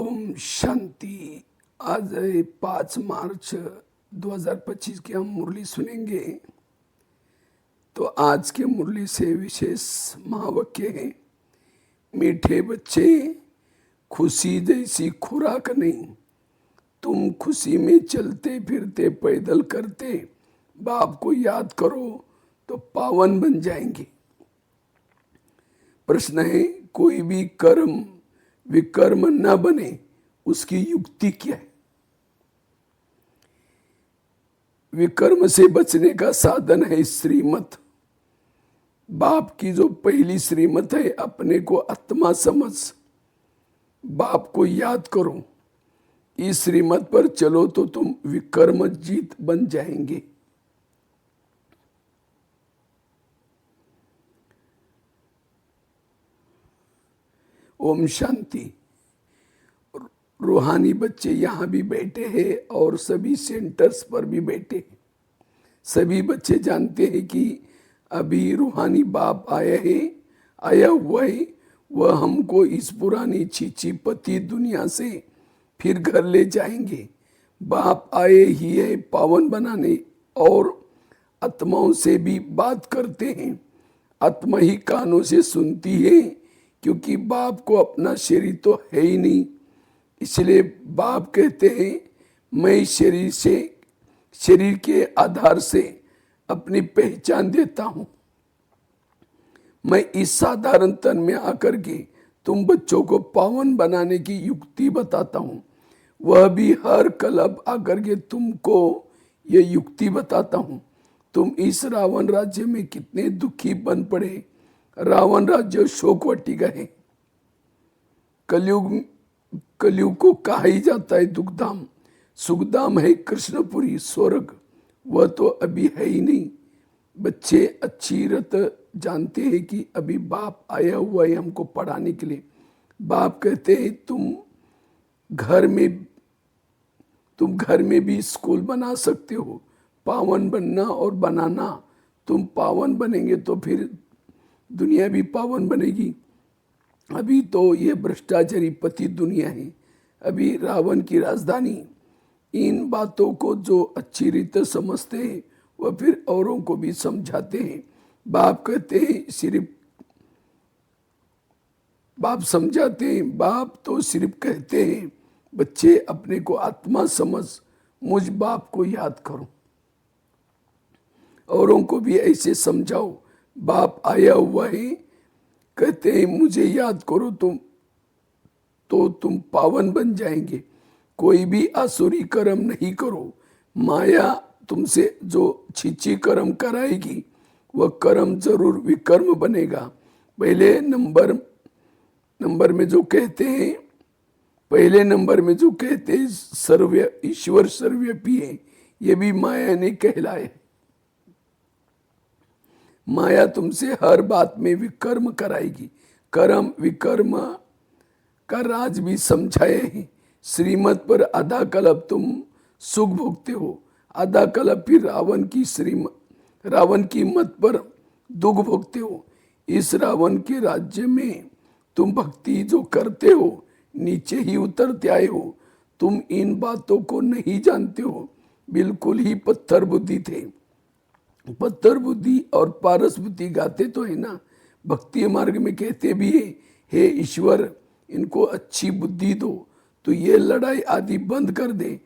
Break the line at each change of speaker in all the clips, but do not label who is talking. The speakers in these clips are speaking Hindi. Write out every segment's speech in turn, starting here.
ओम शांति। आज है 5 मार्च 2025 की हम मुरली सुनेंगे। तो आज के मुरली से विशेष महावाक्य है, मीठे बच्चे खुशी जैसी खुराक नहीं, तुम खुशी में चलते फिरते पैदल करते बाप को याद करो तो पावन बन जाएंगे। प्रश्न है, कोई भी कर्म विकर्म न बने उसकी युक्ति क्या है? विकर्म से बचने का साधन है श्रीमत। बाप की जो पहली श्रीमत है, अपने को आत्मा समझ बाप को याद करो। इस श्रीमत पर चलो तो तुम विकर्म जीत बन जाएंगे। ओम शांति। रूहानी बच्चे यहाँ भी बैठे हैं और सभी सेंटर्स पर भी बैठे हैं। सभी बच्चे जानते हैं कि अभी रूहानी बाप आया हुआ है। वह हमको इस पुरानी छीछी पति दुनिया से फिर घर ले जाएंगे। बाप आए ही है पावन बनाने, और आत्माओं से भी बात करते हैं। आत्मा ही कानों से सुनती है, क्योंकि बाप को अपना शरीर तो है ही नहीं। इसलिए बाप कहते हैं, मैं शरीर के आधार से अपनी पहचान देता हूं। मैं इस साधारण तन में आकर के तुम बच्चों को पावन बनाने की युक्ति बताता हूं। वह भी हर कलब आकर के तुमको ये युक्ति बताता हूं। तुम इस रावण राज्य में कितने दुखी बन पड़े। रावण राज्य शोक वाटिका है। कलयुग को कहा ही जाता है दुखधाम। सुखधाम है कृष्णपुरी स्वर्ग, वह तो अभी है ही नहीं। बच्चे अच्छी रत जानते हैं कि अभी बाप आया हुआ है हमको पढ़ाने के लिए। बाप कहते हैं तुम घर में भी स्कूल बना सकते हो। पावन बनना और बनाना, तुम पावन बनेंगे तो फिर दुनिया भी पावन बनेगी। अभी तो ये भ्रष्टाचारी पति दुनिया है, अभी रावण की राजधानी। इन बातों को जो अच्छी रीत समझते हैं वह फिर औरों को भी समझाते हैं। बाप कहते हैं बाप समझाते हैं। बाप तो सिर्फ कहते हैं, बच्चे अपने को आत्मा समझ मुझ बाप को याद करो। औरों को भी ऐसे समझाओ। बाप आया हुआ है, कहते हैं मुझे याद करो तो तुम पावन बन जाएंगे। कोई भी आसुरी कर्म नहीं करो। माया तुमसे जो छीछी कर्म कराएगी वह कर्म जरूर विकर्म बनेगा। पहले नंबर में जो कहते हैं ईश्वर सर्वव्यापी है, ये भी माया ने कहलाए। माया तुमसे हर बात में विकर्म कराएगी। कर्म विकर्म का राज भी समझाए हैं। श्रीमत पर आधा कल्प तुम सुख भोगते हो, आधा कल्प फिर रावण की मत पर दुख भोगते हो। इस रावण के राज्य में तुम भक्ति जो करते हो नीचे ही उतरते आए हो। तुम इन बातों को नहीं जानते हो, बिल्कुल ही पत्थर बुद्धि थे। पत्थर बुद्धि और पारस बुद्धि गाते तो है ना। भक्ति मार्ग में कहते भी है, हे ईश्वर इनको अच्छी बुद्धि दो तो ये लड़ाई आदि बंद कर दे।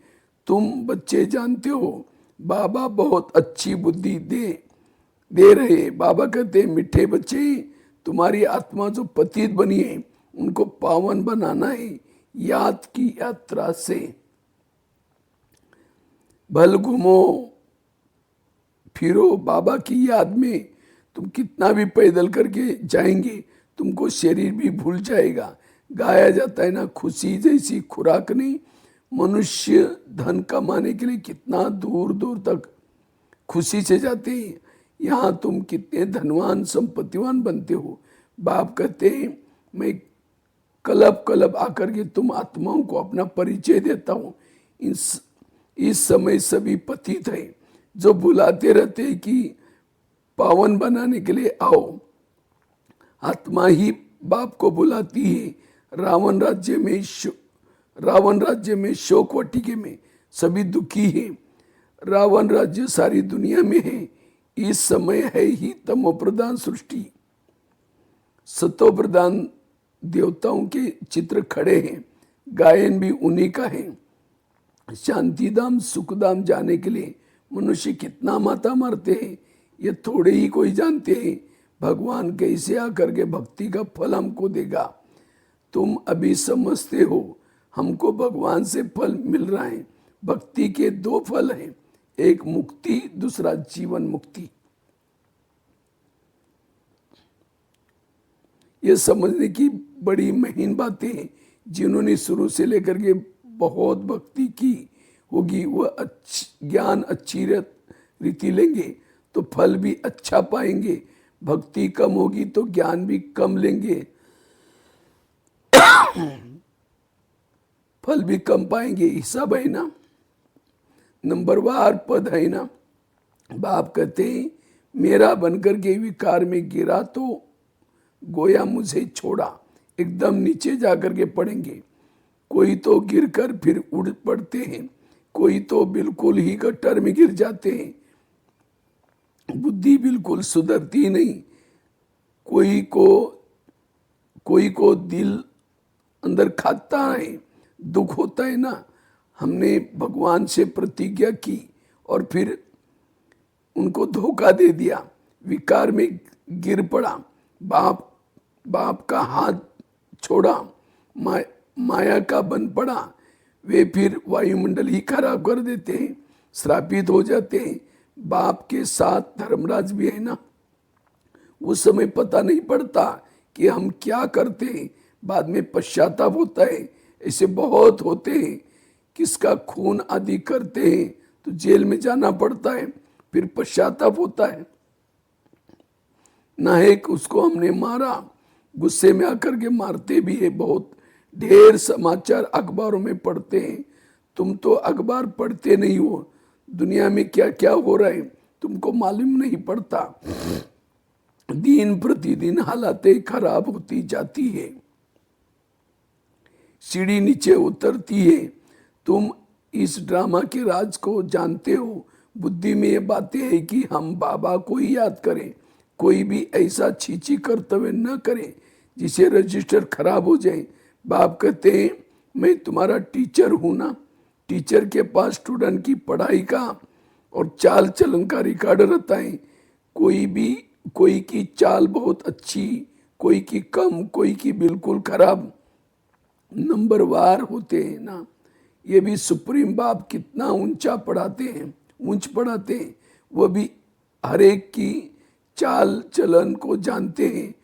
तुम बच्चे जानते हो बाबा बहुत अच्छी बुद्धि दे रहे। बाबा कहते मीठे बच्चे, तुम्हारी आत्मा जो पतित बनी है उनको पावन बनाना है याद की यात्रा से। भल घूमो फिरो बाबा की याद में। तुम कितना भी पैदल करके जाएंगे तुमको शरीर भी भूल जाएगा। गाया जाता है ना, खुशी जैसी खुराक नहीं। मनुष्य धन कमाने के लिए कितना दूर दूर तक खुशी से जाते हैं। यहाँ तुम कितने धनवान संपत्तिवान बनते हो। बाप कहते हैं मैं कलब आकर के तुम आत्माओं को अपना परिचय देता हूँ। इस समय सभी पतित हैं जो बुलाते रहते हैं कि पावन बनाने के लिए आओ। आत्मा ही बाप को बुलाती है। रावण राज्य में रावण राज्य में शोक वाटिके में सभी दुखी हैं। रावण राज्य सारी दुनिया में है। इस समय है ही तमो प्रधान सृष्टि, सतो प्रधान देवताओं के चित्र खड़े हैं। गायन भी उन्हीं का है। शांतिधाम सुखधाम जाने के लिए मनुष्य कितना माता मारते हैं, ये थोड़े ही कोई जानते हैं। भगवान कैसे आकर के भक्ति का फल हमको देगा। तुम अभी समझते हो हमको भगवान से फल मिल रहा है। भक्ति के दो फल हैं, एक मुक्ति, दूसरा जीवन मुक्ति। ये समझने की बड़ी महीन बातें हैं। जिन्होंने शुरू से लेकर के बहुत भक्ति की होगी वह ज्ञान अच्छी रीति लेंगे तो फल भी अच्छा पाएंगे। भक्ति कम होगी तो ज्ञान भी कम लेंगे, फल भी कम पाएंगे। हिसाब है ना, नंबरवार पद है ना। बाप कहते हैं मेरा बनकर के विकार में गिरा तो गोया मुझे छोड़ा। एकदम नीचे जाकर के पड़ेंगे। कोई तो गिरकर फिर उड़ पड़ते हैं, कोई तो बिल्कुल ही गट्टर में गिर जाते हैं। बुद्धि बिल्कुल सुधरती नहीं। कोई को दिल अंदर खाता है, दुख होता है ना। हमने भगवान से प्रतिज्ञा की और फिर उनको धोखा दे दिया, विकार में गिर पड़ा, बाप का हाथ छोड़ा, माया का बन पड़ा। वे फिर वायुमंडल ही खराब कर देते हैं, श्रापित हो जाते हैं। बाप के साथ धर्मराज भी है ना। उस समय पता नहीं पड़ता कि हम क्या करते हैं, बाद में पश्चाताप होता है। ऐसे बहुत होते हैं, किसका खून आदि करते हैं तो जेल में जाना पड़ता है, फिर पश्चाताप होता है। नायक उसको हमने मारा, गुस्से में आकर के मारते भी है। बहुत ढेर समाचार अखबारों में पढ़ते हैं। तुम तो अखबार पढ़ते नहीं हो, दुनिया में क्या क्या हो रहा है तुमको मालूम नहीं पड़ता। दिन प्रतिदिन हालातें खराब होती जाती है, सीढ़ी नीचे उतरती है। तुम इस ड्रामा के राज को जानते हो। बुद्धि में ये बातें हैं कि हम बाबा को ही याद करें, कोई भी ऐसा छीछी कर्तव्य न करें जिसे रजिस्टर खराब हो जाए। बाप कहते हैं मैं तुम्हारा टीचर हूं ना। टीचर के पास स्टूडेंट की पढ़ाई का और चाल चलन का रिकॉर्ड रहता है। कोई की चाल बहुत अच्छी, कोई की कम, कोई की बिल्कुल खराब, नंबरवार होते हैं ना। ये भी सुप्रीम बाप कितना ऊंचा पढ़ाते हैं, ऊंच पढ़ाते हैं। वो भी हर एक की चाल चलन को जानते हैं।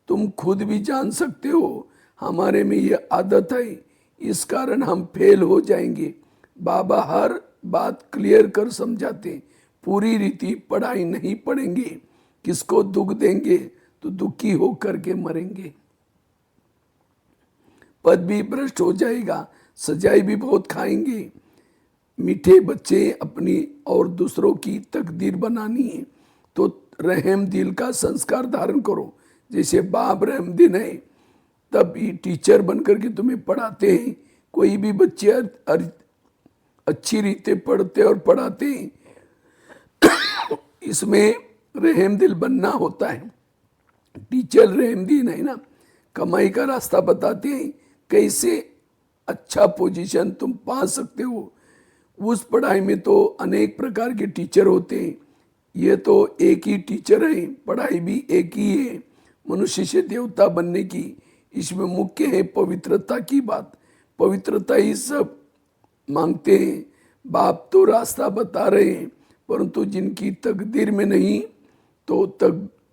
तुम खुद भी जान सकते हो, हमारे में ये आदत है, इस कारण हम फेल हो जाएंगे। बाबा हर बात क्लियर कर समझाते। पूरी रीति पढ़ाई नहीं पढ़ेंगे, किसको दुख देंगे तो दुखी हो करके मरेंगे। पद भी भ्रष्ट हो जाएगा, सजाई भी बहुत खाएंगे। मीठे बच्चे अपनी और दूसरों की तकदीर बनानी है तो रहम दिल का संस्कार धारण करो। जैसे बाप रहम दिल है, तब ही टीचर बनकर के तुम्हें पढ़ाते हैं। कोई भी बच्चे अच्छी रीते पढ़ते और पढ़ाते हैं, इसमें रहम दिल बनना होता है। टीचर रहम दिल है ना, कमाई का रास्ता बताते हैं, कैसे अच्छा पोजीशन तुम पा सकते हो। उस पढ़ाई में तो अनेक प्रकार के टीचर होते हैं, ये तो एक ही टीचर है। पढ़ाई भी एक ही है, मनुष्य से देवता बनने की। इसमें मुख्य है पवित्रता की बात। पवित्रता ही सब मांगते हैं। बाप तो रास्ता बता रहे हैं, परंतु जिनकी तकदीर में नहीं तो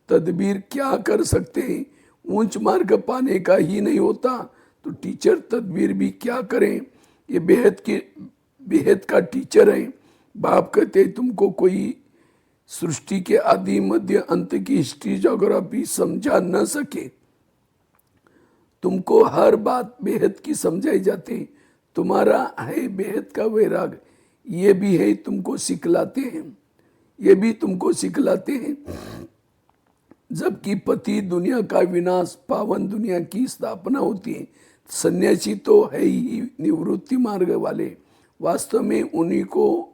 तदबीर क्या कर सकते हैं। ऊंच मार्ग पाने का ही नहीं होता तो टीचर तदबीर भी क्या करें। ये बेहद का टीचर है। बाप कहते तुमको कोई सृष्टि के आदि मध्य अंत की हिस्ट्री ज्योग्राफी समझा न सके, तुमको हर बात बेहद की समझाई जाती। तुम्हारा है बेहद का वैराग, ये भी है तुमको सिखलाते हैं, ये भी तुमको सिखलाते हैं। जबकि पति दुनिया का विनाश, पावन दुनिया की स्थापना होती है, सन्यासी तो है ही निवृत्ति मार्ग वाले, वास्तव में उन्हीं को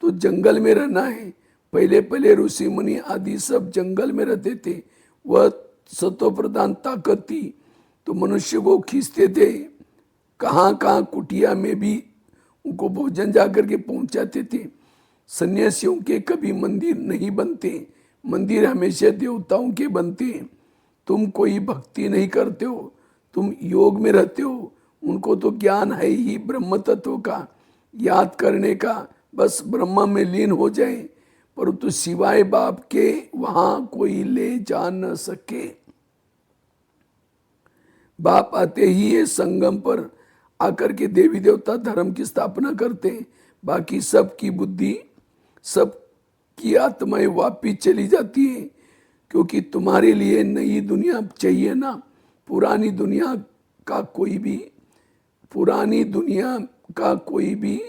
तो जंगल में रहना है। पहले पहले ऋषि मुनि आदि सब जंगल में रहते थे, वह सतो प्रधान ताकत थी तो मनुष्य को खींचते थे, कहाँ कहाँ कुटिया में भी उनको भोजन जाकर के पहुंचाते थे। सन्यासियों के कभी मंदिर नहीं बनते, मंदिर हमेशा देवताओं के बनते हैं। तुम कोई भक्ति नहीं करते हो, तुम योग में रहते हो, उनको तो ज्ञान है ही ब्रह्म तत्व का, याद करने का, बस ब्रह्म में लीन हो जाए, परंतु सिवाय बाप के वहां कोई ले जा न सके। बाप आते ही ये संगम पर आकर के देवी देवता धर्म की स्थापना करते हैं, बाकी सबकी बुद्धि सबकी आत्माएं वापिस चली जाती है, क्योंकि तुम्हारे लिए नई दुनिया चाहिए ना। पुरानी दुनिया का कोई भी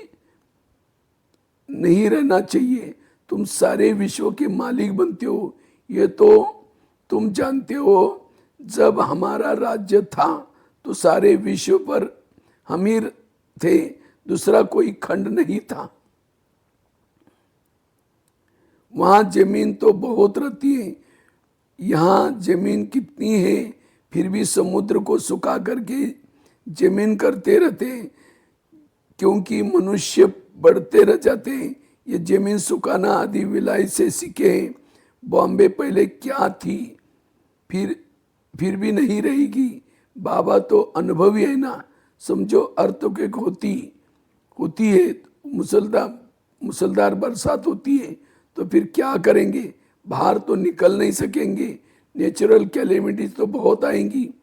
नहीं रहना चाहिए। तुम सारे विश्व के मालिक बनते हो, ये तो तुम जानते हो। जब हमारा राज्य था तो सारे विश्व पर हम ही थे, दूसरा कोई खंड नहीं था। वहां जमीन तो बहुत रहती है, यहाँ जमीन कितनी है, फिर भी समुद्र को सुखा करके जमीन करते रहते, क्योंकि मनुष्य बढ़ते रह जाते हैं। ये जमीन सुखाना आदि विलाय से सीखे। बॉम्बे पहले क्या थी, फिर भी नहीं रहेगी। बाबा तो अनुभवी है ना, समझो अर्थक्वेक होती है, मुसलधार बरसात होती है, तो फिर क्या करेंगे, बाहर तो निकल नहीं सकेंगे, नेचुरल कैलेमिटीज तो बहुत आएंगी,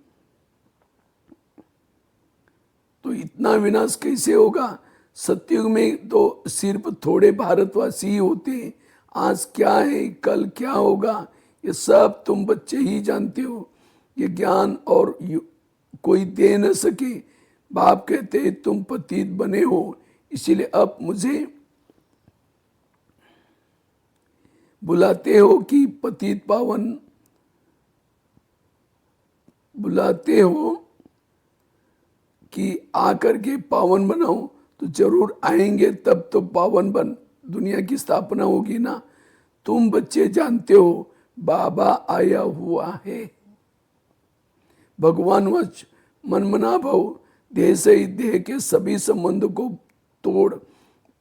तो इतना विनाश कैसे होगा। सतयुग में तो सिर्फ थोड़े भारतवासी ही होते हैं, आज क्या है कल क्या होगा ये सब तुम बच्चे ही जानते हो। ये ज्ञान और कोई दे न सके। बाप कहते तुम पतित बने हो, इसीलिए अब मुझे बुलाते हो कि पतित पावन, बुलाते हो कि आकर के पावन बनाओ, तो जरूर आएंगे, तब तो पावन बन दुनिया की स्थापना होगी ना। तुम बच्चे जानते हो बाबा आया हुआ है। भगवान वच मनमना भव, देह से देह के सभी संबंधों को तोड़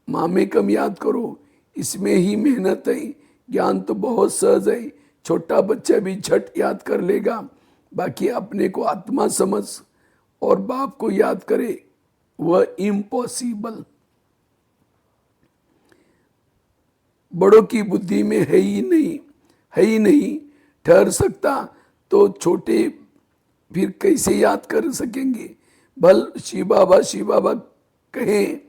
मामेकम याद करो, इसमें ही मेहनत है। ज्ञान तो बहुत सहज है, छोटा बच्चा भी झट याद कर लेगा। बाकी अपने को आत्मा समझ और बाप को याद करे, वह इम्पॉसिबल, बड़ों की बुद्धि में है ही नहीं ठहर सकता, तो छोटे फिर कैसे याद कर सकेंगे। भल शिव बाबा कहें,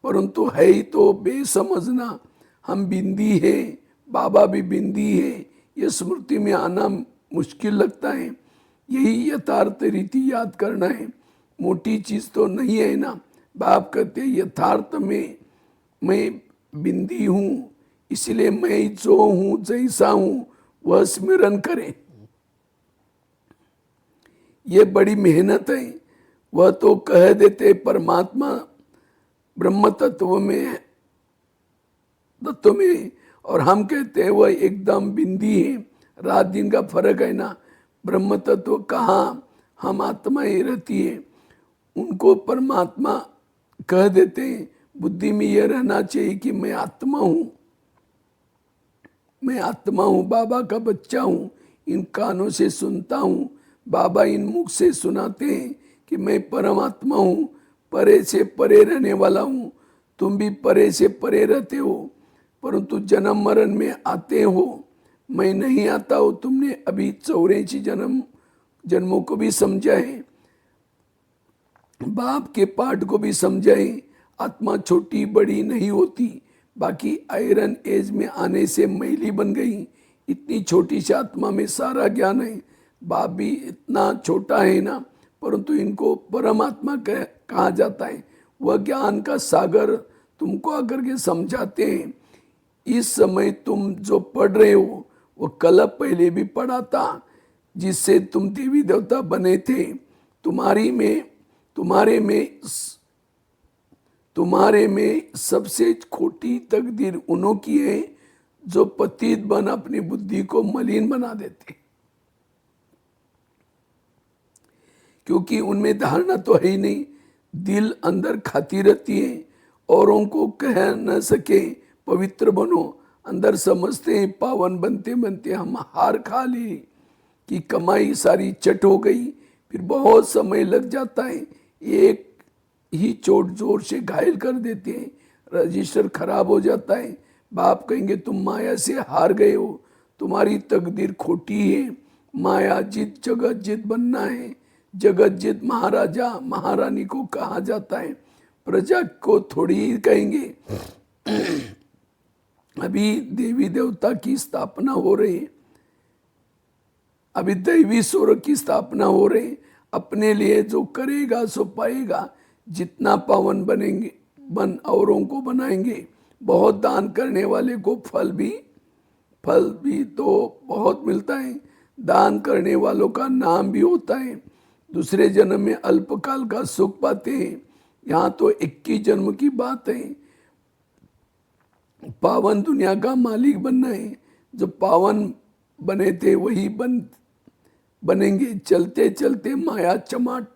परंतु है ही तो बेसमझना। हम बिंदी है, बाबा भी बिंदी है, ये स्मृति में आना मुश्किल लगता है। यही यथार्थ रीति याद करना है, मोटी चीज तो नहीं है ना। बाप कहते यथार्थ में मैं बिंदी हूँ, इसलिए मैं जो हूँ जैसा हूँ वह स्मरण करे। ये बड़ी मेहनत है। वह तो कह देते परमात्मा ब्रह्म तत्व में और हम कहते हैं वह एकदम बिंदी है। रात दिन का फर्क है ना। ब्रह्म तत्व कहाँ, हम आत्मा ही रहती है, उनको परमात्मा कह देते हैं। बुद्धि में यह रहना चाहिए कि मैं आत्मा हूँ, बाबा का बच्चा हूँ, इन कानों से सुनता हूँ, बाबा इन मुख से सुनाते हैं कि मैं परमात्मा हूँ, परे से परे रहने वाला हूँ। तुम भी परे से परे रहते हो, परंतु जन्म मरण में आते हो, मैं नहीं आता हूँ। तुमने अभी 84 जन्मों को भी समझा है, बाप के पाठ को भी समझा है। आत्मा छोटी बड़ी नहीं होती, बाकी आयरन एज में आने से मैली बन गई। इतनी छोटी सी आत्मा में सारा ज्ञान है। बाप भी इतना छोटा है ना, परंतु इनको परमात्मा कहा जाता है। वह ज्ञान का सागर तुमको आकर के समझाते हैं। इस समय तुम जो पढ़ रहे हो वो कल पहले भी पढ़ा था, जिससे तुम देवी देवता बने थे। तुम्हारी में तुम्हारे में सबसे खोटी तकदीर उन्हों की है जो पतित बन अपनी बुद्धि को मलिन बना देते, क्योंकि उनमें धारणा तो है ही नहीं। दिल अंदर खाती रहती है, औरों को कह न सके पवित्र बनो। अंदर समझते हैं पावन बनते बनते हम हार खा ली कि कमाई सारी चट हो गई, फिर बहुत समय लग जाता है, एक ही चोट जोर से घायल कर देते हैं, रजिस्टर खराब हो जाता है। बाप कहेंगे तुम माया से हार गए हो, तुम्हारी तकदीर खोटी है, माया जित जगत जित बनना है। जगत जित महाराजा महारानी को कहा जाता है, प्रजा को थोड़ी ही कहेंगे। अभी देवी देवता की स्थापना हो रही है, अभी दैवी स्वर्ग की स्थापना हो रही। अपने लिए जो करेगा सो पाएगा। जितना पावन बनेंगे बन औरों को बनाएंगे। बहुत दान करने वाले को फल भी तो बहुत मिलता है। दान करने वालों का नाम भी होता है। दूसरे जन्म में अल्पकाल का सुख पाते हैं। यहाँ तो 21 जन्म की बात है। पावन दुनिया का मालिक बनना है। जो पावन बने थे वही बनेंगे। चलते चलते माया चमाट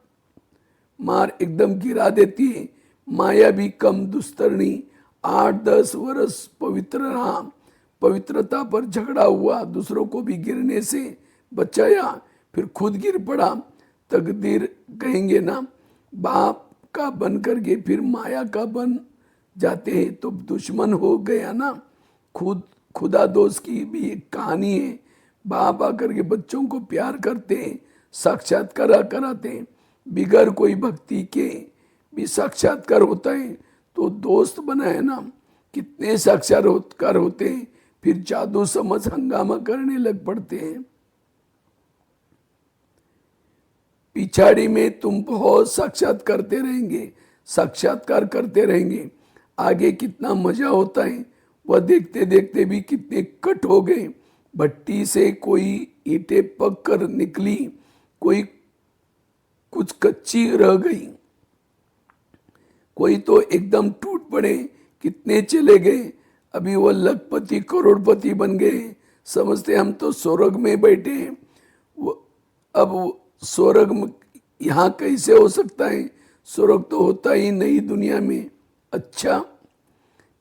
मार एकदम गिरा देती है। माया भी कम दुस्तरनी। 8-10 वर्ष पवित्र रहा, पवित्रता पर झगड़ा हुआ, दूसरों को भी गिरने से बचाया, फिर खुद गिर पड़ा। तकदीर कहेंगे ना, बाप का बन करके फिर माया का बन जाते हैं तो दुश्मन हो गया ना। खुदा दोस्त की भी एक कहानी है। बाप आकर के बच्चों को प्यार करते हैं, साक्षात्कार कराते हैं। बिगर कोई भक्ति के भी साक्षात्कार होता है तो दोस्त बनाए ना। कितने साक्षात्कार होते हैं, फिर जादू समझ हंगामा करने लग पड़ते हैं। पिछाड़ी में तुम बहुत साक्षात्कार करते रहेंगे। आगे कितना मजा होता है वह देखते देखते भी कितने कट हो गए। भट्टी से कोई ईंटें पक कर निकली, कोई कुछ कच्ची रह गई, कोई तो एकदम टूट पड़े। कितने चले गए, अभी वह लखपति करोड़पति बन गए। समझते हम तो स्वर्ग में बैठे हैं। अब स्वर्ग यहाँ कैसे हो सकता है? स्वर्ग तो होता ही नहीं दुनिया में। अच्छा,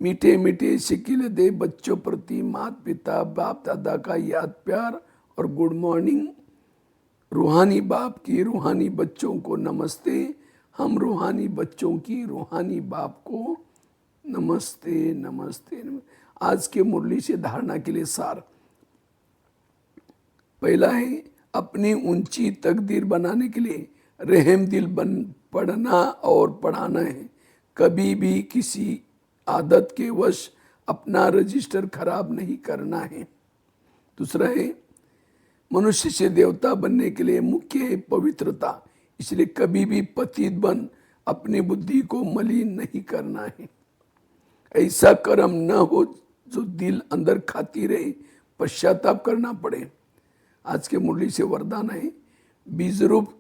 मीठे मीठे शिकिल दे बच्चों प्रति माता पिता बाप दादा का याद प्यार और गुड मॉर्निंग। रूहानी बाप की रूहानी बच्चों को नमस्ते। हम रूहानी बच्चों की रूहानी बाप को नमस्ते नमस्ते। आज के मुरली से धारणा के लिए सार। पहला है, अपनी ऊंची तकदीर बनाने के लिए रहम दिल बन पढ़ना और पढ़ाना है। कभी भी किसी आदत के वश अपना रजिस्टर खराब नहीं करना है। दूसरा है, मनुष्य से देवता बनने के लिए मुख्य है पवित्रता। इसलिए कभी भी पतित बन अपनी बुद्धि को मलिन नहीं करना है। ऐसा कर्म न हो जो दिल अंदर खाती रहे, पश्चाताप करना पड़े। आज के मुरली से वरदान है, बीज रूप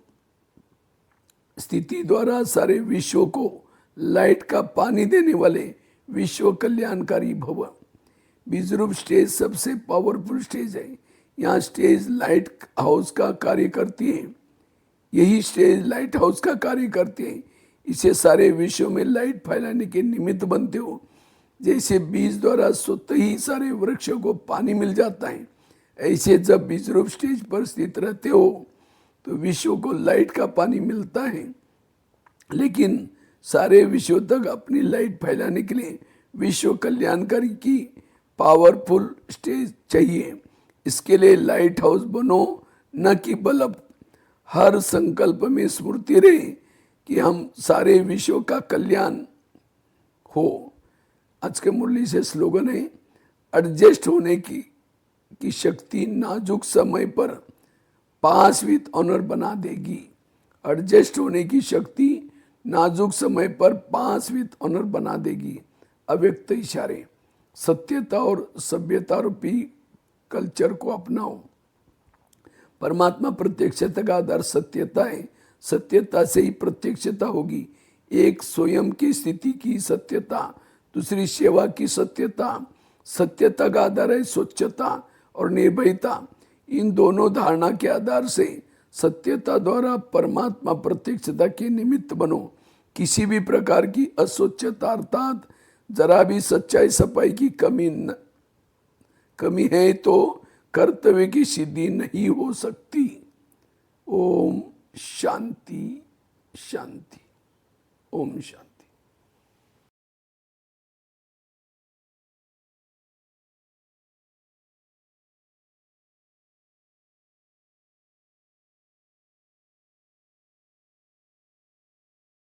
स्थिति द्वारा सारे विश्व को लाइट का पानी देने वाले विश्व कल्याणकारी भव। बीज रूप स्टेज सबसे पावरफुल स्टेज है। यहाँ स्टेज लाइट हाउस का कार्य करती है। यही स्टेज लाइट हाउस का कार्य करती है। इसे सारे विश्व में लाइट फैलाने के निमित्त बनते हो। जैसे बीज द्वारा स्वतः ही सारे वृक्षों को पानी मिल जाता है, ऐसे जब बीज रूप स्टेज पर स्थित रहते हो तो विश्व को लाइट का पानी मिलता है। लेकिन सारे विश्व तक अपनी लाइट फैलाने के लिए विश्व कल्याणकारी की पावरफुल स्टेज चाहिए। इसके लिए लाइट हाउस बनो, न कि बल्ब। हर संकल्प में स्मृति रहे कि हम सारे विश्व का कल्याण हो। आज के मुरली से स्लोगन है, एडजस्ट होने की शक्ति नाजुक समय पर पास विथ ऑनर बना देगी। एडजस्ट होने की शक्ति नाजुक समय पर पास विथ ऑनर बना देगी। अव्यक्त इशारे। सत्यता और सभ्यता रूपी कल्चर को अपनाओ। परमात्मा प्रत्यक्षता का आधार सत्यता है। सत्यता से ही प्रत्यक्षता होगी। एक स्वयं की स्थिति की सत्यता, दूसरी सेवा की सत्यता। सत्यता का आधार है स्वच्छता और निर्भयता। इन दोनों धारणा के आधार से सत्यता द्वारा परमात्मा प्रत्यक्षता के निमित्त बनो। किसी भी प्रकार की अस्वच्छता अर्थात जरा भी सच्चाई सफाई की कमी है तो कर्तव्य की सिद्धि नहीं हो सकती। ओम शांति शांति। ओम शांति।